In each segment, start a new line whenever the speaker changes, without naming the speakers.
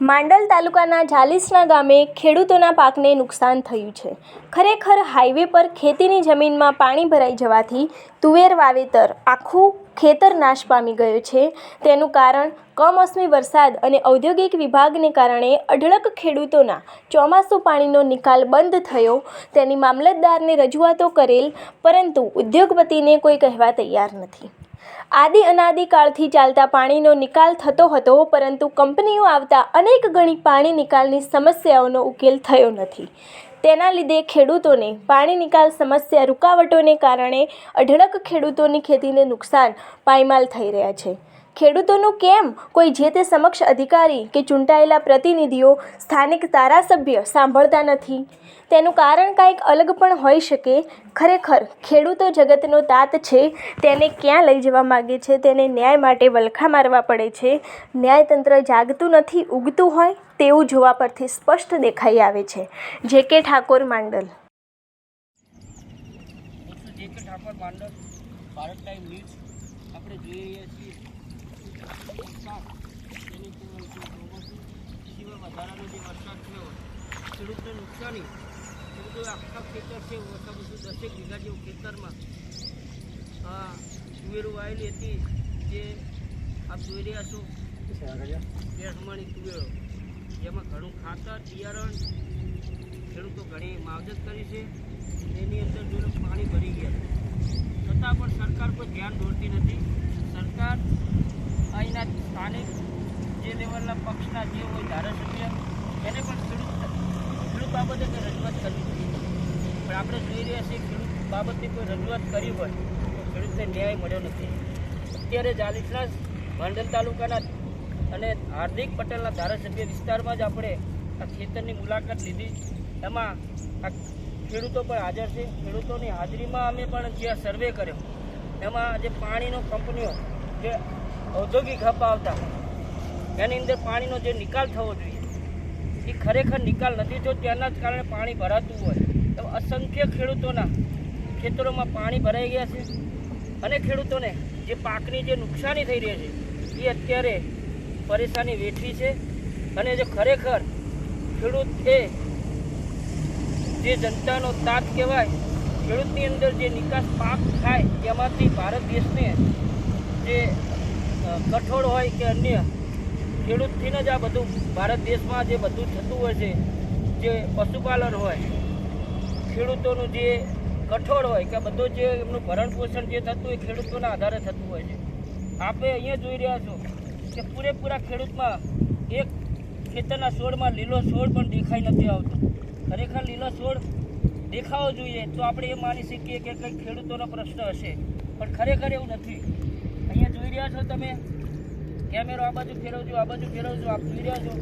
માંડલ તાલુકાના જાલીસના ગામે ખેડૂતોના પાકને નુકસાન થયું છે. ખરેખર હાઈવે પર ખેતીની જમીનમાં પાણી ભરાઈ જવાથી તુવેર વાવેતર આખું ખેતર નાશ પામી ગયું છે. તેનું કારણ કમોસમી વરસાદ અને ઔદ્યોગિક વિભાગને કારણે અઢળક ખેડૂતોના ચોમાસું પાણીનો નિકાલ બંધ થયો. તેની મામલતદારને રજૂઆતો કરેલ, પરંતુ ઉદ્યોગપતિને કોઈ કહેવા તૈયાર નથી. આદિ અનાદિકાળથી ચાલતા પાણીનો નિકાલ થતો હતો, પરંતુ કંપનીઓ આવતા અનેક ગણી પાણી નિકાલની સમસ્યાઓનો ઉકેલ થયો નથી. તેના લીધે ખેડૂતોને પાણી નિકાલ સમસ્યા રૂકાવટોને કારણે અઢળક ખેડૂતોની ખેતીને નુકસાન પાયમાલ થઈ રહ્યા છે. ખેડૂતોનું કેમ કોઈ જે તે સમક્ષ અધિકારી કે ચૂંટાયેલા પ્રતિનિધિઓ, સ્થાનિક ધારાસભ્ય સાંભળતા નથી? તેનું કારણ કાંઈક અલગ પણ હોઈ શકે. ખરેખર ખેડૂતો જગતનો તાત છે. તેને ક્યાં લઈ જવા માગે છે? તેને ન્યાય માટે વલખા મારવા પડે છે. ન્યાયતંત્ર જાગતું નથી, ઉગતું હોય તેવું જોવા પરથી સ્પષ્ટ દેખાઈ આવે છે. જે.કે. ઠાકોર, માંડલ.
આપણે જોઈ રહ્યા છીએ વધારાનો જે વરસાદ થયો, ખેડૂતને નુકસાની. ખેડૂતો આખા ખેતર છે, ઓછા બધું 10 વીઘા જેવું ખેતરમાં તુવેરો વાવેલી હતી, જે આપ જોઈ રહ્યા છો 2 હમાણી તુવેરો, જેમાં ઘણું ખાતર, બિયારણ ખેડૂતો ઘણી માવજત કરી છે. એની અંદર જોઈને પાણી ભરી ગયા, છતાં પણ સરકાર કોઈ ધ્યાન દોરતી નથી. સરકાર અહીંના સ્થાનિક જે લેવલના પક્ષના જે હોય ધારાસભ્ય, એને પણ ખેડૂત બાબતે કંઈ રજૂઆત કરવી જોઈએ. પણ આપણે જોઈ રહ્યા છીએ ખેડૂત બાબતે કોઈ રજૂઆત કરી હોય તો ખેડૂતને ન્યાય મળ્યો નથી. અત્યારે જાલીસના માંડલ તાલુકાના અને હાર્દિક પટેલના ધારાસભ્ય વિસ્તારમાં જ આપણે આ ખેતરની મુલાકાત લીધી. એમાં આ ખેડૂતો પણ હાજર છે. ખેડૂતોની હાજરીમાં અમે પણ જે સર્વે કર્યો, એમાં જે પાણીનો કંપનીઓ જે ઔદ્યોગિક હબ આવતા એની અંદર પાણીનો જે નિકાલ થવો જોઈએ એ ખરેખર નિકાલ નથી થયો. તેના જ કારણે પાણી ભરાતું હોય તો અસંખ્ય ખેડૂતોના ખેતરોમાં પાણી ભરાઈ ગયા છે. અને ખેડૂતોને જે પાકની જે નુકસાની થઈ રહી છે એ અત્યારે પરેશાની વેઠવી છે. અને જે ખરેખર ખેડૂત એ જે જનતાનો તાત કહેવાય, ખેડૂતની અંદર જે નિકાસ પાક થાય તેમાંથી ભારત દેશને જે કઠોળ હોય કે અન્ય ખેડૂતથી જ આ બધું ભારત દેશમાં જે બધું થતું હોય છે, જે પશુપાલન હોય, ખેડૂતોનું જે કઠોળ હોય કે બધું જે એમનું ભરણ પોષણ જે થતું હોય ખેડૂતોના આધારે થતું હોય છે. આપણે અહીંયા જોઈ રહ્યા છો કે પૂરેપૂરા ખેડૂતમાં એક ખેતરના છોડમાં લીલો છોડ પણ દેખાઈ નથી આવતો. ખરેખર લીલો છોડ દેખાવો જોઈએ તો આપણે એ માની શકીએ કે કંઈક ખેડૂતોનો પ્રશ્ન હશે, પણ ખરેખર એવું નથી. અહીંયા જોઈ રહ્યા છો તમે, કેમેરો આ બાજુ ફેરવજો, આ બાજુ ફેરવજો, આપ જોઈ રહ્યા છો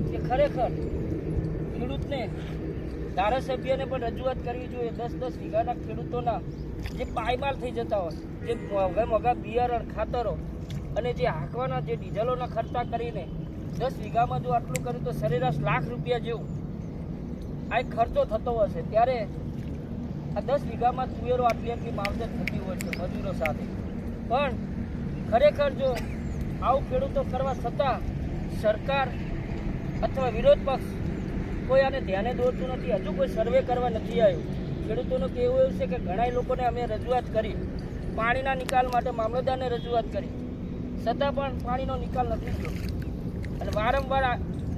કે ખરેખર ખેડૂતને ધારાસભ્યને પણ રજૂઆત કરવી જોઈએ. 10-10 વીઘાના ખેડૂતોના જે પાયમાલ થઈ જતા હોય, જે મોંઘા બિયારણ, ખાતરો અને જે હાંકવાના જે ડીઝલોના ખર્ચા કરીને 10 વીઘામાં જો આટલું કર્યું તો સરેરાશ લાખ રૂપિયા જેવું આ એક ખર્ચો થતો હશે. ત્યારે આ 10 વીઘામાં તુવેરો આટલી માવજત થતી હોય છે મજૂરો સાથે. પણ ખરેખર જો આવું ખેડૂતો કરવા છતાં સરકાર અથવા વિરોધ પક્ષ કોઈ આને ધ્યાને દોરતું નથી. હજુ કોઈ સર્વે કરવા નથી આવ્યું. ખેડૂતોનું કહેવું એવું છે કે ઘણા લોકોને અમે રજૂઆત કરી, પાણીના નિકાલ માટે મામલતદારને રજૂઆત કરી, છતાં પણ પાણીનો નિકાલ નથી થયો. અને વારંવાર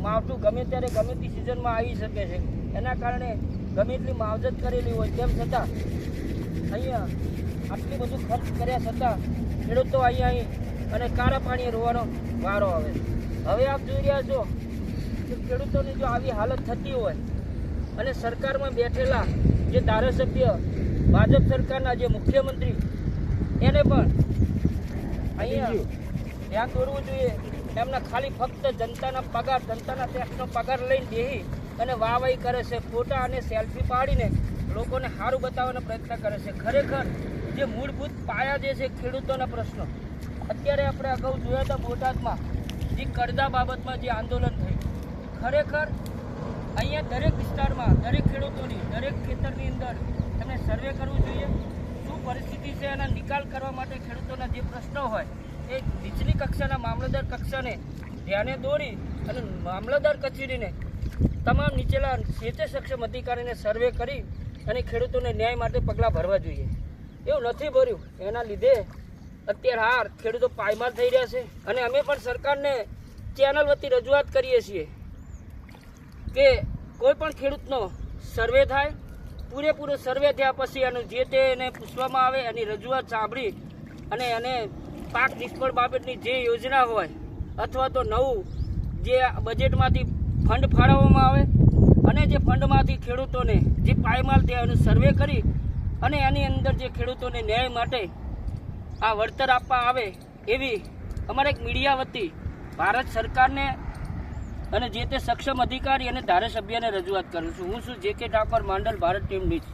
માવઠું ગમે ત્યારે ગમે તે સિઝનમાં આવી શકે છે. એના કારણે ગમે એટલી માવજત કરેલી હોય તેમ છતાં અહીંયા આટલું બધું ખર્ચ કર્યા છતાં ખેડૂતો અહીંયા અને કારા પાણીએ રોવાનો વારો આવે. હવે આપ જોઈ રહ્યા છો કે ખેડૂતોની જો આવી હાલત થતી હોય અને સરકારમાં બેઠેલા જે ધારાસભ્ય, ભાજપ સરકારના જે મુખ્યમંત્રી, એને પણ અહીંયા ધ્યાન દોરવું જોઈએ. એમના ખાલી ફક્ત જનતાના પગાર, જનતાના ટેક્સનો પગાર લઈને બેસી અને વાહવાહી કરે છે, ફોટા અને સેલ્ફી પાડીને લોકોને સારું બતાવવાનો પ્રયત્ન કરે છે. ખરેખર જે મૂળભૂત પાયા જે છે ખેડૂતોના પ્રશ્નો, અત્યારે આપણે અગાઉ જોયા હતા બોટાદમાં જે કરદા બાબતમાં જે આંદોલન થયું, ખરેખર અહીંયા દરેક વિસ્તારમાં દરેક ખેડૂતોની દરેક ખેતરની અંદર એમને સર્વે કરવું જોઈએ. શું પરિસ્થિતિ છે એના નિકાલ કરવા માટે ખેડૂતોના જે પ્રશ્નો હોય એ નીચલી કક્ષાના મામલતદાર કક્ષાને ધ્યાને દોરી અને મામલતદાર કચેરીને તમામ નીચેલા જે સક્ષમ અધિકારીને સર્વે કરી અને ખેડૂતોને ન્યાય માટે પગલાં ભરવા જોઈએ. એવું નથી ભર્યું, એના લીધે અત્યારે ખેડૂતો પાયમાલ થઈ રહ્યા છે. અને અમે પણ સરકારને ચેનલ વતી રજૂઆત કરીએ છીએ કે કોઈ પણ ખેડૂતનો સર્વે થાય, પૂરેપૂરો સર્વે થયા પછી એનું જે તે એને પૂછવામાં આવે, એની રજૂઆત સાંભળી અને એને પાક નિષ્ફળ બાબતની જે યોજના હોય અથવા તો નવું જે બજેટમાંથી ફંડ ફાળવવામાં આવે અને જે ફંડમાંથી ખેડૂતોને જે પાયમાલ થયા એનું સર્વે કરી અને એની અંદર જે ખેડૂતોને ન્યાય માટે આ વળતર આપવા આવે એવી અમારે એક મીડિયા વતી ભારત સરકારને અને જે તે સક્ષમ અધિકારી અને ધારાસભ્યને રજૂઆત કરું છું. હું છું જે કે ઠાકોર, માંડલ, ભારત ટીમ ન્યૂઝ.